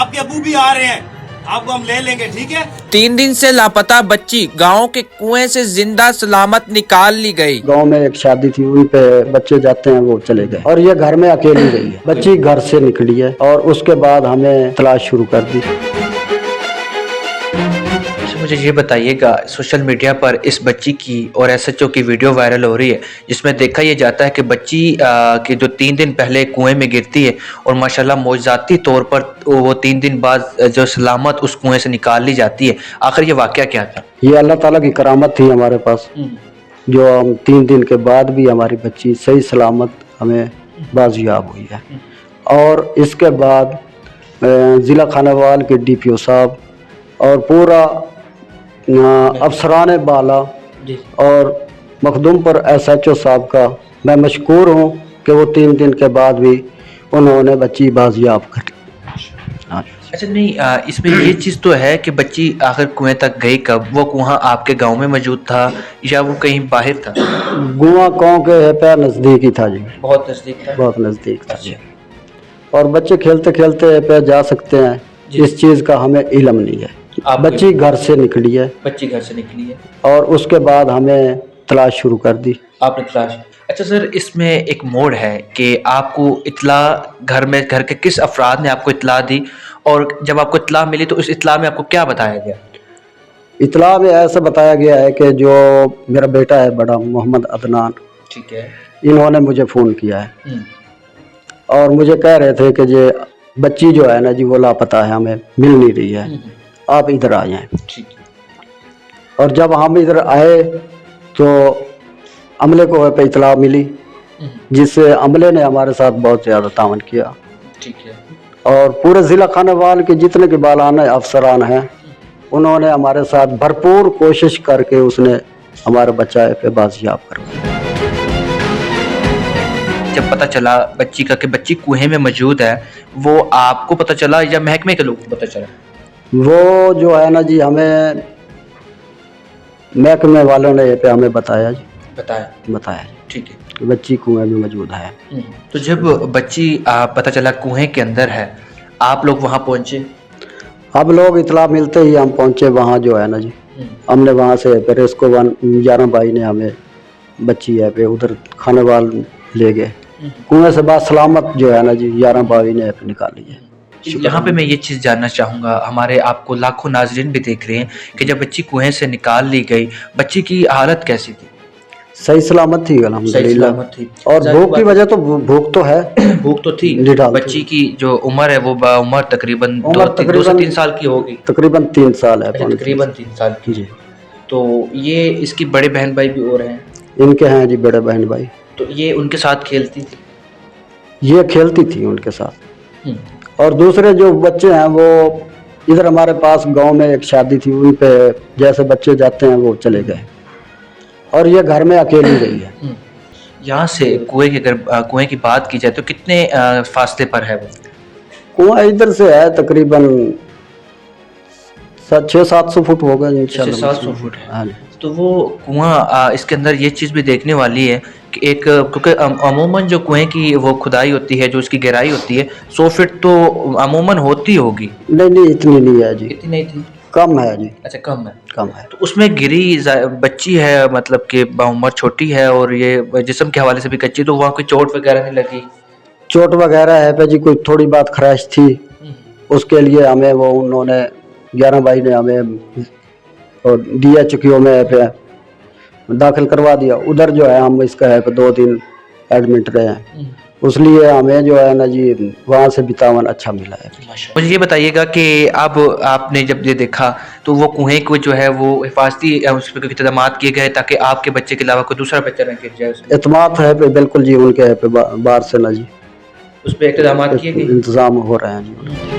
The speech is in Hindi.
आपके अबू भी आ रहे हैं, आपको हम ले लेंगे, ठीक है। 3 दिन से लापता बच्ची गांव के कुएं से जिंदा सलामत निकाल ली गई। गांव में एक शादी थी, उन पे बच्चे जाते हैं, वो चले गए और ये घर में अकेली रही है। बच्ची घर से निकली है और उसके बाद हमें तलाश शुरू कर दी। मुझे ये बताइएगा, सोशल मीडिया पर इस बच्ची की और एसएचओ की वीडियो वायरल हो रही है, जिसमें देखा यह जाता है कि बच्ची के जो 3 दिन पहले कुएं में गिरती है और माशाल्लाह मौजज़ाती तौर पर वो 3 दिन बाद जो सलामत उस कुएं से निकाल ली जाती है। आखिर ये वाक़या क्या था? ये अल्लाह ताला की करामत थी हमारे पास, जो हम 3 दिन के बाद भी हमारी बच्ची सही सलामत हमें बाजियाब हुई है। और इसके बाद ज़िला खानावाल के DPO साहब और पूरा अफसरान बाला और मखदूमपुर SHO साहब का मैं मशकूर हूँ कि वो 3 दिन के बाद भी उन्होंने बच्ची बाजियाब कर ली। अच्छा, नहीं, इसमें ये चीज़ तो है कि बच्ची आखिर कुएं तक गई कब? वो कुआं आपके गांव में मौजूद था या वो कहीं बाहर था? कुआं गाँव के पे नज़दीक ही था जी, बहुत नज़दीक था। बहुत नज़दीक था जी। और बच्चे खेलते खेलते पे जा सकते हैं, इस चीज़ का हमें इल्म नहीं है। बच्ची घर से निकली है, बच्ची घर से निकली है और उसके बाद हमें तलाश शुरू कर दी। आपने तलाश। अच्छा सर, इसमें एक मोड़ है कि आपको इत्तला घर के किस अफराद ने आपको इत्तला दी, और जब आपको इत्तला मिली तो उस इत्तला में आपको क्या बताया गया? इत्तला में ऐसा बताया गया है कि जो मेरा बेटा है बड़ा, मोहम्मद अदनान, ठीक है, इन्होंने मुझे फ़ोन किया है और मुझे कह रहे थे कि ये बच्ची जो है ना जी, वो लापता है, हमें मिल नहीं रही है, आप इधर आ जाएं। ठीक है। और जब हम इधर आए तो अमले को पे इत्तला मिली, जिससे अमले ने हमारे साथ बहुत ज़्यादा तावन किया। ठीक है। और पूरे ज़िला खानावाल के जितने के बालाना अफसरान हैं, उन्होंने हमारे साथ भरपूर कोशिश करके उसने हमारे बच्चा पे बाजियाब करवाया। जब पता चला बच्ची का कि बच्ची कुएं में मौजूद है, वो आपको पता चला या महकमे के लोगों को पता चला? वो जो है ना जी, हमें महकमे वालों ने पे हमें बताया जी, बताया जी, ठीक है, कि बच्ची कुएं में मौजूद है। तो जब बच्ची पता चला कुएं के अंदर है, आप लोग वहां पहुंचे? अब लोग इतला मिलते ही हम पहुंचे वहाँ, जो है ना जी, हमने वहाँ से फिर इसको 11 भाई ने हमें बच्ची है पे उधर खानावाल ले गए। कुएं से बाद सलामत जो है ना जी, 11 भाई ने निकाली है। यहाँ पे मैं ये चीज़ जानना चाहूँगा, हमारे आपको लाखों नाजरीन भी देख रहे हैं कि जब बच्ची कुएं से निकाल ली गई, बच्ची की हालत कैसी थी? सही सलामत थी अल्हम्दुलिल्लाह। थी। और भूख की वजह तो भूख तो है, भूख तो थी। बच्ची की जो उम्र है वो उम्र तकरीबन 2 से 3 साल की होगी। तकरीबन 3 साल है। तकरीबन 3 साल की जी। तो ये इसकी बड़े बहन भाई भी और हैं? इनके हैं जी बड़े बहन भाई। तो ये उनके साथ खेलती थी? ये खेलती थी उनके साथ। और दूसरे जो बच्चे हैं वो इधर हमारे पास गांव में एक शादी थी, उन पे जैसे बच्चे जाते हैं वो चले गए और ये घर में अकेली रही है। यहाँ से कुएं की बात की जाए तो कितने फासले पर है वो? कुआं इधर से है तकरीबन 600-700 फुट होगा इंशाल्लाह। 700 फुट है। तो वो कुआं, इसके अंदर ये चीज़ भी देखने वाली है कि क्योंकि अमूमन जो कुएं की वो खुदाई होती है, जो इसकी गहराई होती है 100 फीट तो अमूमन होती होगी। नहीं, इतनी नहीं है जी। इतनी नहीं थी? कम है जी। अच्छा, कम है। तो उसमें गिरी बच्ची है, मतलब कि उम्र छोटी है और ये जिस्म के हवाले से भी कच्ची, तो वहाँ कोई चोट वगैरह नहीं लगी? चोट वगैरह है पे जी, कोई थोड़ी बात खराश थी, उसके लिए हमें वो उन्होंने 11 भाई ने हमें और DHQ में पे दाखिल करवा दिया। उधर जो है हम इसका है 2 दिन एडमिट रहे हैं, उसलिए हमें जो है ना जी वहाँ से बितावन अच्छा मिला है। मुझे ये बताइएगा कि अब आपने जब ये देखा तो वो कुएं को जो है वो हिफाजती उस पर इंतजाम किए गए ताकि आपके बच्चे के अलावा कोई दूसरा बच्चा न गिर जाए उसमें? एतमाद है पे बिल्कुल जी, उनके है पे बाहर से ना जी, उस पर इंतजाम किए गए, इंतजाम हो रहे हैं जी।